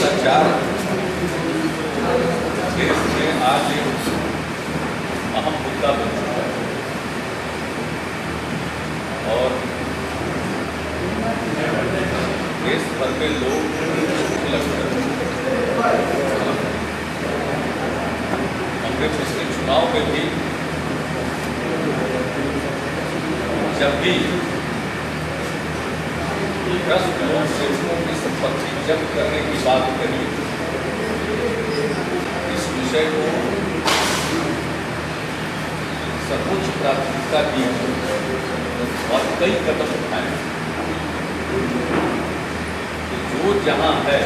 भ्रष्टाचार देश में आज एक अहम मुद्दा बन चुका है और देश भर में लोग हमने पिछले चुनाव में भी जब भी भ्रष्ट लोग सेवकों की संपत्ति जब्त करने की बात करी, इस विषय को सर्वोच्च प्राथमिकता दी और कई कदम उठाए। तो जो जहां है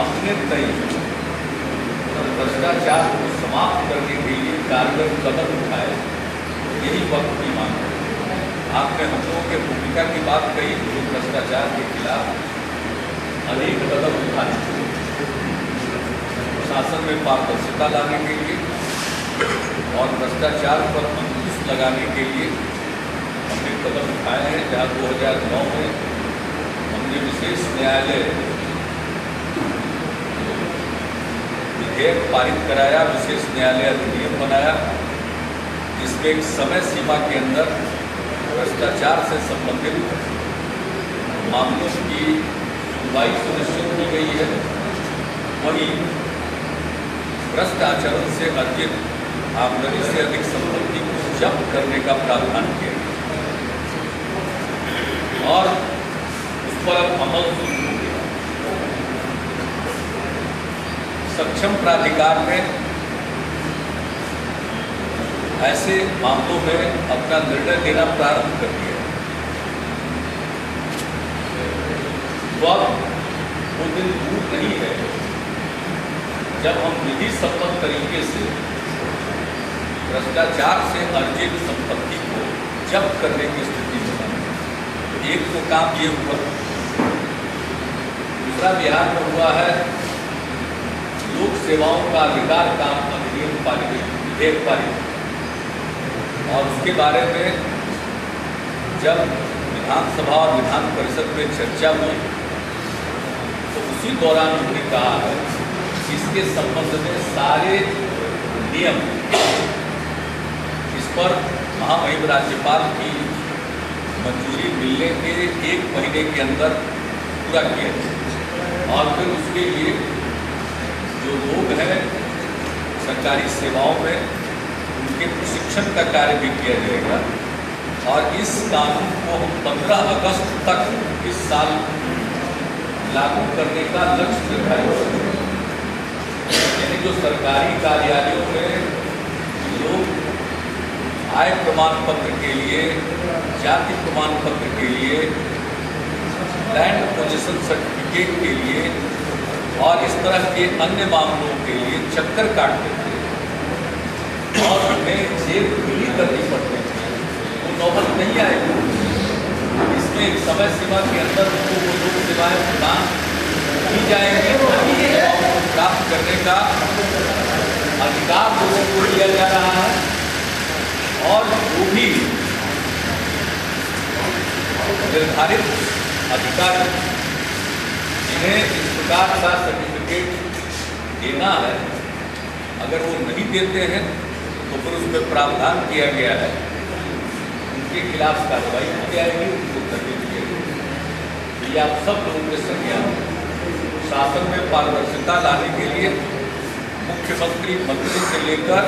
अपने तय भ्रष्टाचार को समाप्त करने के लिए कारगर कदम उठाए, यही वक्त की मांग है। आपने हम लोगों के भूमिका की बात कही, जो भ्रष्टाचार के खिलाफ अनेक कदम उठाए, शासन में पारदर्शिता लाने के लिए और भ्रष्टाचार पर अंकुश लगाने के लिए हमने कदम उठाए हैं। जहाँ 2009 में हमने विशेष न्यायालय विधेयक पारित कराया, विशेष न्यायालय अधिनियम बनाया, जिसमें एक समय सीमा के अंदर भ्रष्टाचार से संबंधित मामलों की सुनवाई सुनिश्चित की गई है। वहीं भ्रष्ट आचरण से अर्जित आमदनी से अधिक संपत्ति को जब्त करने का प्रावधान किया गया और उस पर अमल शुरू हो गया। सक्षम प्राधिकार ने ऐसे मामलों में अपना निर्णय देना प्रारंभ कर दिया। तो अब वो दिन दूर नहीं है जब हम विधि सम्मत तरीके से भ्रष्टाचार से अर्जित संपत्ति को जब्त करने की स्थिति में बने। एक तो काम ये हुआ, दूसरा बिहार में हुआ है लोक सेवाओं का अधिकार काम अधिनियम पारित, विधेयक पारित, और उसके बारे में जब विधानसभा और विधान परिषद में चर्चा हुई तो उसी दौरान उन्होंने कहा है कि इसके संबंध में सारे नियम इस पर महामहिम राज्यपाल की मंजूरी मिलने के 1 महीने के अंदर पूरा किया जाए और फिर उसके लिए जो लोग हैं सरकारी सेवाओं में उनके प्रशिक्षण का कार्य भी किया जाएगा और इस कानून को हम 15 अगस्त तक इस साल लागू करने का लक्ष्य निर्धारित है। यानी जो सरकारी कार्यालयों में लोग आय प्रमाण पत्र के लिए, जाति प्रमाण पत्र के लिए, लैंड पोजीशन सर्टिफिकेट के लिए और इस तरह के अन्य मामलों के लिए चक्कर काटते थे और उन्हें जेल खुली करनी पड़ती थी, वो नौबत नहीं आएगी। इसमें एक समय सीमा के अंदर उनको वो लोक सेवाएं प्रदान की जाएंगी, सेवाओं को प्राप्त करने का अधिकार लोगों को दिया जा रहा है और जो भी निर्धारित अधिकारी जिन्हें इस प्रकार का सर्टिफिकेट देना है, अगर वो नहीं देते हैं तो फिर उसमें प्रावधान किया गया है, उनके खिलाफ कार्रवाई की जाएगी, उनको दंडित किया जाएगा। तो ये आप सब लोगों के संज्ञान शासन में पारदर्शिता लाने के लिए मुख्यमंत्री, मंत्री से लेकर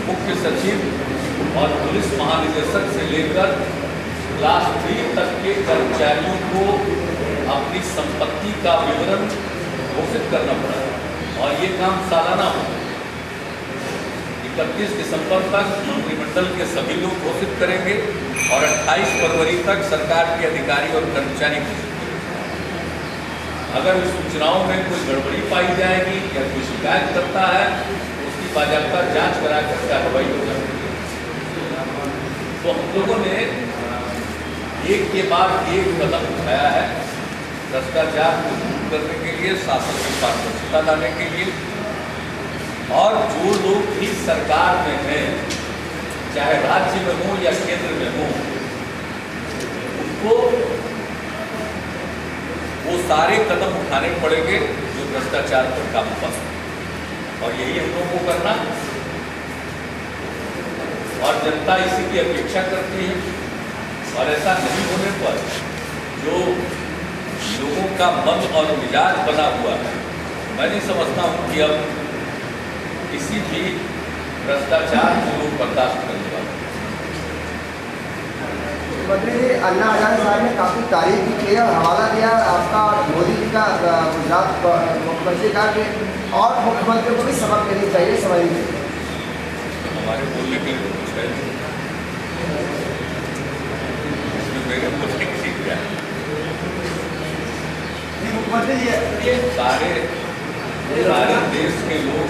मुख्य सचिव और पुलिस महानिदेशक से लेकर क्लास 3 तक के कर्मचारियों को अपनी संपत्ति का विवरण घोषित करना पड़ा और ये काम सालाना होगा। 31 दिसंबर तक मंत्रिमंडल के सभी लोग घोषित करेंगे और 28 फरवरी तक सरकार के अधिकारी और कर्मचारी घोषित करेंगे। अगर उस सूचनाओं में कोई गड़बड़ी पाई जाएगी या कोई शिकायत करता है तो उसकी बाजाबता जांच कराकर कार्रवाई हो जाएगी। तो हम लोगों ने एक के बाद एक कदम उठाया है भ्रष्टाचार को दूर करने के लिए, शासन में पारदर्शिता लाने के लिए और जो लोग भी सरकार में हैं, चाहे राज्य में हो या केंद्र में हो, उनको वो सारे कदम उठाने पड़ेंगे जो भ्रष्टाचार पर काबू पा सके, और यही हम लोगों को करना, और जनता इसी की अपेक्षा करती है। और ऐसा नहीं होने पर जो लोगों का मन और मिजाज बना हुआ है, मैं नहीं समझता हूँ कि अब किसी भी भ्रष्टाचार को लोग बर्दाश्त करने वाले। मुख्यमंत्री जी अन्ना हजारे साहब ने काफ़ी तारीफ भी की और हवाला दिया आपका मोदी जी का गुजरात मुख्यमंत्री का कि और मुख्यमंत्री को भी सबक लेनी चाहिए, समझनी चाहिए। हमारे बोलने के लिए कुछ है इसमें मेरे बोलने की क्या है? मुख्यमंत्री जी सारे देश के लोग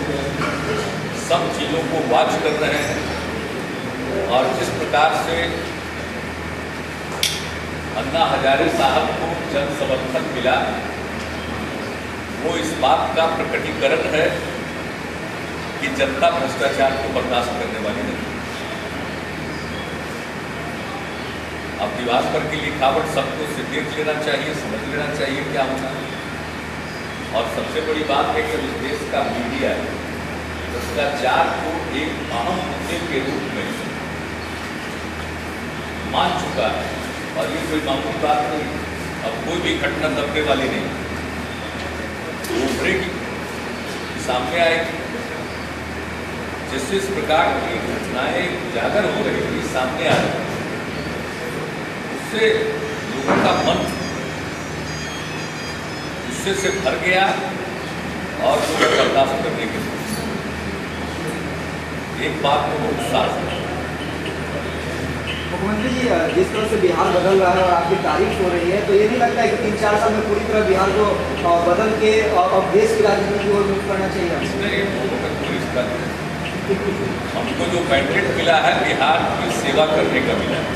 सब चीज़ों को वॉच कर रहे हैं, और जिस प्रकार से अन्ना हजारे साहब को जन समर्थन मिला, वो इस बात का प्रकटीकरण है कि जनता भ्रष्टाचार को बर्दाश्त करने वाली नहीं। अब दिवाकर की लिखावट सबको से देख लेना चाहिए, समझ लेना चाहिए क्या होना है। और सबसे बड़ी बात है कि इस देश का मीडिया भ्रष्टाचार को एक अहम मुद्दे के रूप में मान चुका है, और ये कोई मामूली बात नहीं। अब कोई भी घटना दबने वाली नहीं, उभरेगी, सामने आएगी। जिस प्रकार की घटनाएं उजागर हो रही थी, सामने आ रही, उससे लोगों का मन गुस्से से भर गया, और लोग बर्दाश्त करने के लिए एक बात को बहुत साफ है। मुख्यमंत्री जी जिस तरह से बिहार बदल रहा है और आपकी तारीफ हो रही है, तो ये नहीं लगता है कि 3-4 साल में पूरी तरह बिहार को बदल के और देश की राजनीति की ओर मुख करना चाहिए? हमको जो मैंडेट मिला है बिहार की सेवा करने का मिला है,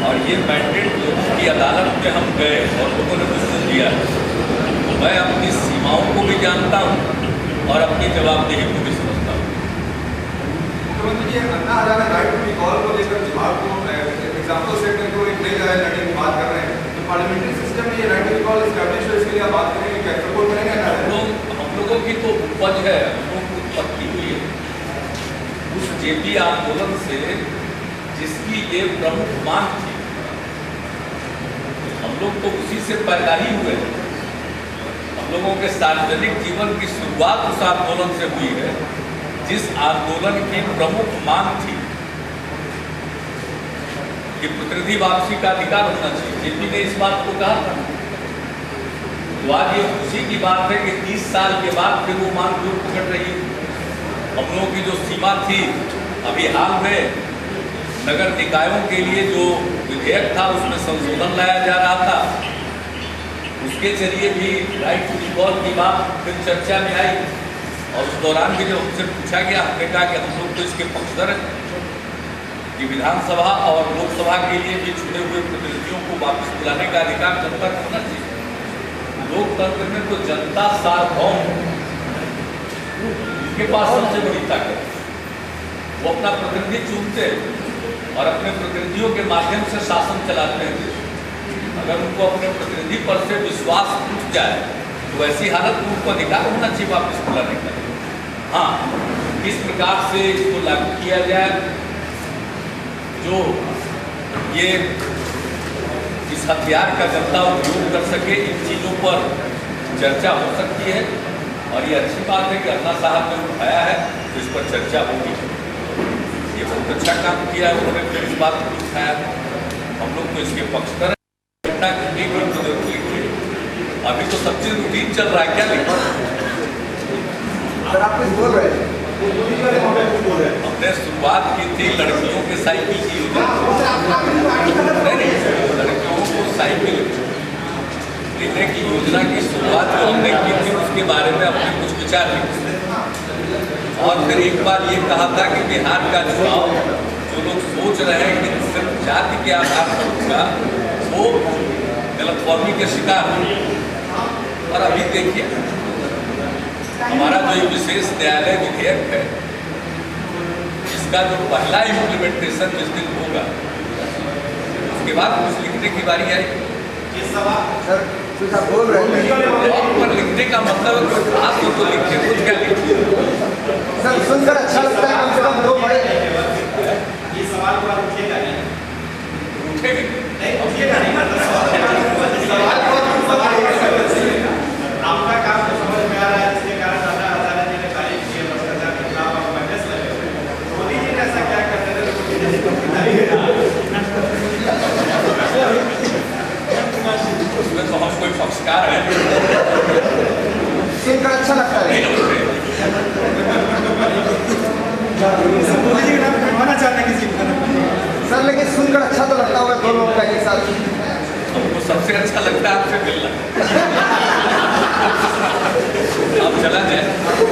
और ये मैंडेट लोगों की अदालत में हम गए और लोगों ने मुझसे दिया है। तो मैं अपनी सीमाओं को भी जानता हूँ और अपनी जवाबदेही को भी समझता हूँ। मुख्यमंत्री जी Anna Hazare right to recall को लेकर बिहार को एग्जाम्पल सेट करके एक नई लड़ने की बात कर रहे हैं, तो पार्लियामेंट्री सिस्टम में ये राइट टू रिकॉल इस्टेब्लिश हो, इसके लिए आप बात करेंगे, क्या सपोर्ट करेंगे? हम लोगों की तो उपज है, हम लोगों की उत्पत्ति हुई है उस जेपी आंदोलन से, जिसकी ये प्रमुख मांग थी। हम लोग तो उसी से पैदा ही हुए। हम लोगों के सार्वजनिक जीवन की शुरुआत उस आंदोलन से हुई है, जिस आंदोलन की प्रमुख मांग थी कि प्रतिनिधि वापसी का अधिकार होना चाहिए। जेपी ने इस बात को कहा था। तो आज ये खुशी की बात है कि 30 साल के बाद फिर वो मांग जोर पकड़ रही है। हम लोगों की जो सीमा थी, अभी हाल में नगर निकायों के लिए जो विधेयक था उसमें संशोधन लाया जा रहा था, उसके जरिए भी राइट टू रिकॉल की बात फिर चर्चा में आई। और उस दौरान भी जब हमसे पूछा गया, हमने कहा कि हम लोग तो इसके पक्षधर हैं कि विधानसभा और लोकसभा के लिए भी चुने हुए प्रतिनिधियों को वापस बुलाने का अधिकार जनता को होना चाहिए। लोकतंत्र में तो जनता सार्वभौम, उनके पास सबसे बड़ी ताकत, वो अपना प्रतिनिधि चुनते और अपने प्रतिनिधियों के माध्यम से शासन चलाते हैं। अगर उनको अपने प्रतिनिधि पर से विश्वास उठ जाए तो ऐसी हालत में उनको अधिकार होना चाहिए वापस बुलाने का। हाँ, किस प्रकार से इसको लागू किया जाए, जो ये इस हथियार का जनता उपयोग कर सके, इन चीज़ों पर चर्चा हो सकती है। और ये अच्छी बात है कि अन्ना साहब ने उठाया है, तो इस पर चर्चा होगी। ये बहुत अच्छा काम किया है उन्होंने, फिर इस बात को उठाया। हम लोग तो इसके पक्षधर हैं। घटना की जरूर लिखिए, अभी तो सब चीज रूटीन चल रहा है, क्या लिखा? सर आप कुछ बोल रहे हैं? हमने शुरुआत की थी लड़कियों के साइकिल की योजना, लड़कियों को साइकिल देने की योजना की शुरुआत जो हमने की थी, उसके बारे में अपने कुछ विचार लिखे। और फिर एक बार ये कहा था कि बिहार का चुनाव जो लोग सोच रहे हैं कि सिर्फ जाति के आधार पर होगा, वो गलतफहमी के शिकार हैं। और अभी देखिए, हमारा जो ये विशेष न्यायालय विधेयक है, इसका जो पहला इम्प्लीमेंटेशन जिस दिन होगा, उसके बाद कुछ लिखने की बारी आई कि सर कुछ आप बोल रहे हैं ब्लॉग पर लिखने का मतलब है कोई बात हो तो लिखे, कुछ क्या लिखे। सर, सुनकर अच्छा लगता है, कम से कम दो बड़े ये सवाल को आप उठेगा नहीं, उठेंगे उठेगा नहीं, आपका काम तो समझ में आ रहा है, जिसके कारण अन्ना हजारे जी ने तारीफ की है, भ्रष्टाचार के खिलाफ आप बहस लगे। मोदी जी ने ऐसा क्या करते थे तो मोदी जी को उसमें तो हम कोई पक्षकार है सुनकर अच्छा लगता है। नहीं उठे। मोदी जी के नाम कटवाना चाहते हैं किसी को। सर लेकिन सुनकर अच्छा तो लगता होगा दोनों का एक साथ। हमको सबसे अच्छा लगता है आपसे मिलना। आप चला जाए।